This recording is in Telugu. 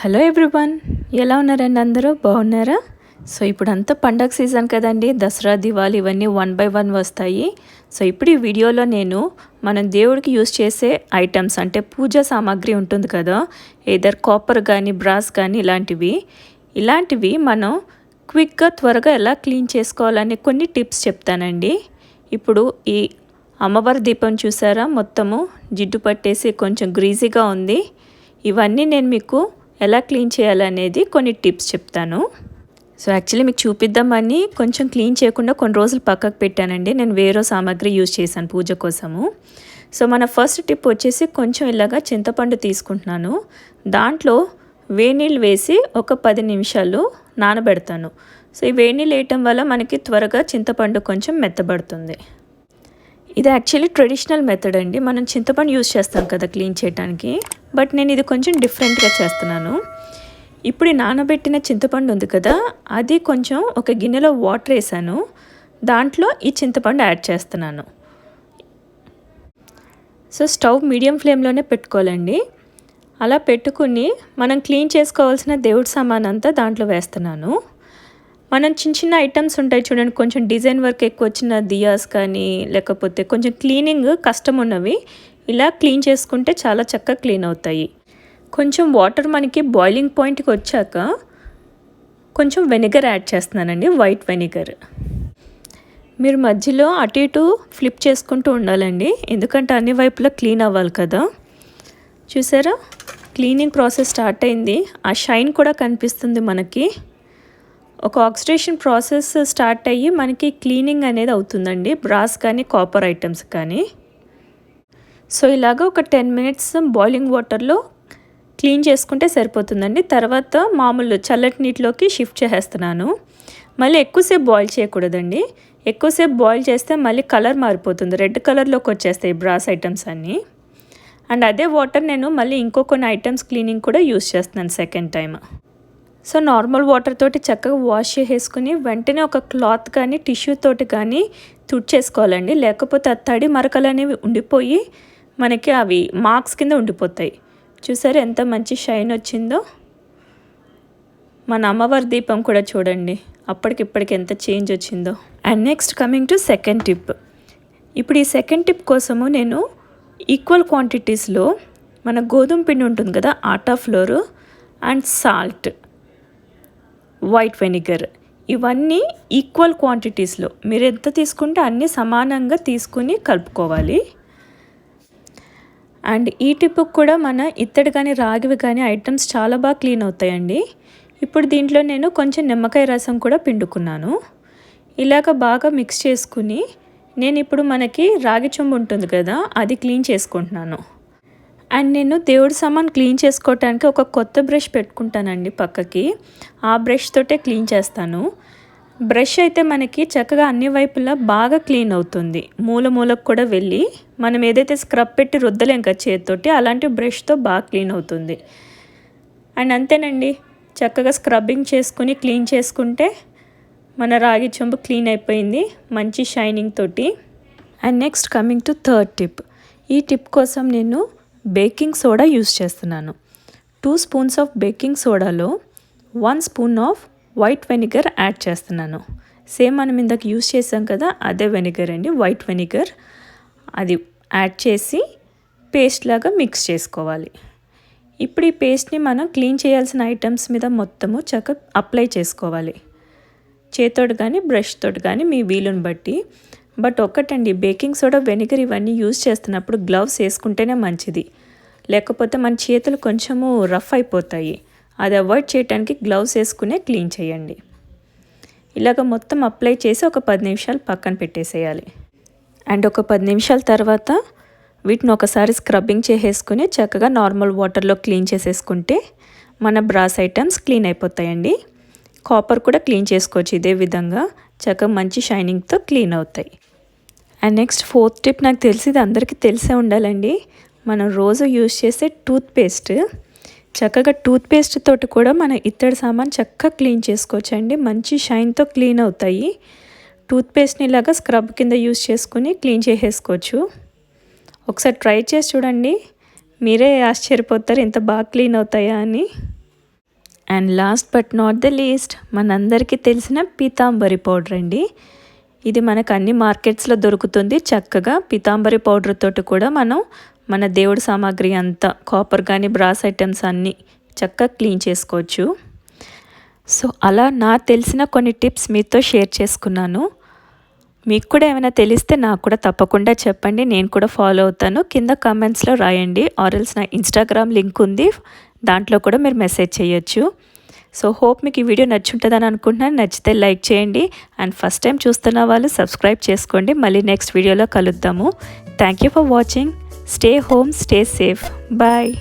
హలో ఎవ్రీవన్, ఎలా ఉన్నారండి? అందరూ బాగున్నారా? సో ఇప్పుడంతా పండగ సీజన్ కదండి, దసరా దివాళీ ఇవన్నీ 1 by 1 వస్తాయి. సో ఇప్పుడు ఈ వీడియోలో నేను మనం దేవుడికి యూస్ చేసే ఐటమ్స్ అంటే పూజా సామాగ్రి ఉంటుంది కదా, ఏదర్ కాపర్ కానీ బ్రాస్ కానీ ఇలాంటివి మనం క్విక్గా త్వరగా ఎలా క్లీన్ చేసుకోవాలని కొన్ని టిప్స్ చెప్తానండి. ఇప్పుడు ఈ అమ్మవారి దీపం చూసారా, మొత్తము జిడ్డు పట్టేసి కొంచెం గ్రీజీగా ఉంది. ఇవన్నీ నేను మీకు ఎలా క్లీన్ చేయాలనేది కొన్ని టిప్స్ చెప్తాను. సో యాక్చువల్లీ మీకు చూపిద్దామని కొంచెం క్లీన్ చేయకుండా కొన్ని రోజులు పక్కకు పెట్టానండి. నేను వేరే సామాగ్రి యూజ్ చేశాను పూజ కోసము. సో మన ఫస్ట్ టిప్ వచ్చేసి కొంచెం ఇలాగా చింతపండు తీసుకుంటున్నాను. దాంట్లో వేడినీళ్ళు వేసి ఒక 10 నిమిషాలు నానబెడతాను. సో ఈ వేడినీళ్ళు వేయటం వల్ల మనకి త్వరగా చింతపండు కొంచెం మెత్తబడుతుంది. ఇది యాక్చువల్లీ ట్రెడిషనల్ మెథడ్ అండి. మనం చింతపండు యూజ్ చేస్తాం కదా క్లీన్ చేయడానికి, బట్ నేను ఇది కొంచెం డిఫరెంట్గా చేస్తున్నాను. ఇప్పుడు ఈ నానబెట్టిన చింతపండు ఉంది కదా, అది కొంచెం ఒక గిన్నెలో వాటర్ వేసాను. దాంట్లో ఈ చింతపండు యాడ్ చేస్తున్నాను. సో స్టవ్ మీడియం ఫ్లేమ్లోనే పెట్టుకోవాలండి. అలా పెట్టుకుని మనం క్లీన్ చేసుకోవాల్సిన దేవుడి సామాన్ అంతా దాంట్లో వేస్తున్నాను. మనం చిన్న చిన్న ఐటమ్స్ ఉంటాయి చూడండి, కొంచెం డిజైన్ వర్క్ ఎక్కువ వచ్చిన దియాస్ కానీ, లేకపోతే కొంచెం క్లీనింగ్ కష్టం ఉన్నవి ఇలా క్లీన్ చేసుకుంటే చాలా చక్కగా క్లీన్ అవుతాయి. కొంచెం వాటర్ మనకి బాయిలింగ్ పాయింట్కి వచ్చాక కొంచెం వెనిగర్ యాడ్ చేస్తున్నానండి, వైట్ వెనిగర్. మీరు మధ్యలో అటు ఇటు ఫ్లిప్ చేసుకుంటూ ఉండాలండి, ఎందుకంటే అన్ని వైపులా క్లీన్ అవ్వాలి కదా. చూసారా, క్లీనింగ్ ప్రాసెస్ స్టార్ట్ అయింది. ఆ షైన్ కూడా కనిపిస్తుంది మనకి. ఒక ఆక్సిడేషన్ ప్రాసెస్ స్టార్ట్ అయ్యి మనకి క్లీనింగ్ అనేది అవుతుందండి, బ్రాస్ కానీ కాపర్ ఐటమ్స్ కానీ. సో ఇలాగ ఒక 10 minutes బాయిలింగ్ వాటర్లో క్లీన్ చేసుకుంటే సరిపోతుందండి. తర్వాత మామూలు చల్లటి నీటిలోకి షిఫ్ట్ చేసేస్తున్నాను. మళ్ళీ ఎక్కువసేపు బాయిల్ చేయకూడదండి. ఎక్కువసేపు బాయిల్ చేస్తే మళ్ళీ కలర్ మారిపోతుంది, రెడ్ కలర్లోకి వచ్చేస్తాయి బ్రాస్ ఐటమ్స్ అన్నీ. అండ్ అదే వాటర్ నేను మళ్ళీ ఇంకో కొన్ని ఐటమ్స్ క్లీనింగ్ కూడా యూస్ చేస్తున్నాను second time. So normal water తోటి చక్కగా వాష్ చేసేసుకుని వెంటనే ఒక క్లాత్ కానీ టిష్యూ తోటి కానీ తుడిచేసుకోవాలండి. లేకపోతే ఆ తడి మరకలు అనేవి ఉండిపోయి మనకి అవి మార్క్స్ కింద ఉండిపోతాయి. చూసారు ఎంత మంచి షైన్ వచ్చిందో. మన అమ్మవారి దీపం కూడా చూడండి, అప్పటికిప్పటికి ఎంత చేంజ్ వచ్చిందో. And next coming to second tip. ఇప్పుడు ఈ సెకండ్ టిప్ కోసము నేను ఈక్వల్ క్వాంటిటీస్లో మన గోధుమ పిండి ఉంటుంది కదా, atta flour and salt, white vinegar, ఇవన్నీ ఈక్వల్ క్వాంటిటీస్లో మీరు ఎంత తీసుకుంటే అన్నీ సమానంగా తీసుకుని కలుపుకోవాలి. అండ్ ఈ టిప్కి కూడా మన ఇత్తడి కానీ రాగివి కానీ ఐటమ్స్ చాలా బాగా క్లీన్ అవుతాయండి. ఇప్పుడు దీంట్లో నేను కొంచెం నిమ్మకాయ రసం కూడా పిండుకున్నాను. ఇలాగ బాగా మిక్స్ చేసుకుని నేను ఇప్పుడు మనకి రాగి చెంబు ఉంటుంది కదా, అది క్లీన్ చేసుకుంటున్నాను. అండ్ నేను దేవుడి సామాన్ క్లీన్ చేసుకోవటానికి ఒక కొత్త బ్రష్ పెట్టుకుంటానండి పక్కకి. ఆ బ్రష్ తోటే క్లీన్ చేస్తాను. బ్రష్ అయితే మనకి చక్కగా అన్ని వైపులా బాగా క్లీన్ అవుతుంది. మూల మూలకు కూడా వెళ్ళి మనం ఏదైతే స్క్రబ్ పెట్టి రుద్దలేం కదా చేతితోటి, అలాంటి బ్రష్తో బాగా క్లీన్ అవుతుంది. అండ్ అంతేనండి, చక్కగా స్క్రబ్బింగ్ చేసుకుని క్లీన్ చేసుకుంటే మన రాగి చెంబు క్లీన్ అయిపోయింది మంచి షైనింగ్ తోటి. And next coming to third tip. ఈ టిప్ కోసం నేను బేకింగ్ సోడా యూస్ చేస్తున్నాను. 2 spoons ఆఫ్ బేకింగ్ సోడాలో 1 spoon off white vinegar add చేస్తున్నాను. సేమ్ మనం ఇందాక యూస్ చేసాం కదా, అదే వెనిగర్ అండి, వైట్ వెనిగర్. అది యాడ్ చేసి పేస్ట్ లాగా మిక్స్ చేసుకోవాలి. ఇప్పుడు ఈ పేస్ట్ని మనం క్లీన్ చేయాల్సిన ఐటమ్స్ మీద మొత్తము చక్కగా అప్లై చేసుకోవాలి. చేతోటి కానీ బ్రష్ తోటి కానీ మీ వీలుని బట్టి. బట్ ఒక్కటండి, బేకింగ్ సోడా వెనిగర్ ఇవన్నీ యూజ్ చేస్తున్నప్పుడు గ్లవ్స్ వేసుకుంటేనే మంచిది, లేకపోతే మన చేతులు కొంచెము రఫ్ అయిపోతాయి. అది అవాయిడ్ చేయడానికి గ్లవ్స్ వేసుకునే క్లీన్ చేయండి. ఇలాగ మొత్తం అప్లై చేసి ఒక 10 నిమిషాలు పక్కన పెట్టేసేయాలి. అండ్ ఒక 10 నిమిషాల తర్వాత వీటిని ఒకసారి స్క్రబ్బింగ్ చేసేసుకుని చక్కగా నార్మల్ వాటర్లో క్లీన్ చేసేసుకుంటే మన బ్రాస్ ఐటమ్స్ క్లీన్ అయిపోతాయండి. కాపర్ కూడా క్లీన్ చేసుకోవచ్చు ఇదే విధంగా, చక్కగా మంచి షైనింగ్తో క్లీన్ అవుతాయి. అండ్ నెక్స్ట్ ఫోర్త్ టిప్, నాకు తెలిసి ఇది అందరికీ తెలిసే ఉండాలండి. మనం రోజు యూజ్ చేసే టూత్పేస్ట్. చక్కగా టూత్పేస్ట్ తోటి కూడా మన ఇత్తడి సామాన్ చక్కగా క్లీన్ చేసుకోవచ్చు అండి, మంచి షైన్తో క్లీన్ అవుతాయి. టూత్పేస్ట్ని ఇలాగా స్క్రబ్ కింద యూజ్ చేసుకుని క్లీన్ చేసేసుకోవచ్చు. ఒకసారి ట్రై చేసి చూడండి, మీరే ఆశ్చర్యపోతారు ఎంత బాగా క్లీన్ అవుతాయా అని. And last but not the least మనందరికీ తెలిసిన పీతాంబరి పౌడర్ అండి. ఇది మనకు అన్ని మార్కెట్స్లో దొరుకుతుంది. చక్కగా పీతాంబరి పౌడర్ తోటి కూడా మనం మన దేవుడి సామాగ్రి అంతా కాపర్ కానీ బ్రాస్ ఐటమ్స్ అన్నీ చక్కగా క్లీన్ చేసుకోవచ్చు. సో అలా నాకు తెలిసిన కొన్ని టిప్స్ మీతో షేర్ చేసుకున్నాను. మీకు కూడా ఏమైనా తెలిస్తే నాకు కూడా తప్పకుండా చెప్పండి, నేను కూడా ఫాలో అవుతాను. కింద కామెంట్స్లో రాయండి, ఆర్ఎల్స్ నా ఇన్స్టాగ్రామ్ లింక్ ఉంది, దాంట్లో కూడా మీరు మెసేజ్ చేయొచ్చు. సో హోప్ మీకు ఈ వీడియో నచ్చుంటుందని అనుకుంటున్నాను. నచ్చితే లైక్ చేయండి అండ్ ఫస్ట్ టైం చూస్తున్న వాళ్ళు సబ్స్క్రైబ్ చేసుకోండి. మళ్ళీ నెక్స్ట్ వీడియోలో కలుద్దాము. Thank you for watching. Stay home, stay safe. Bye.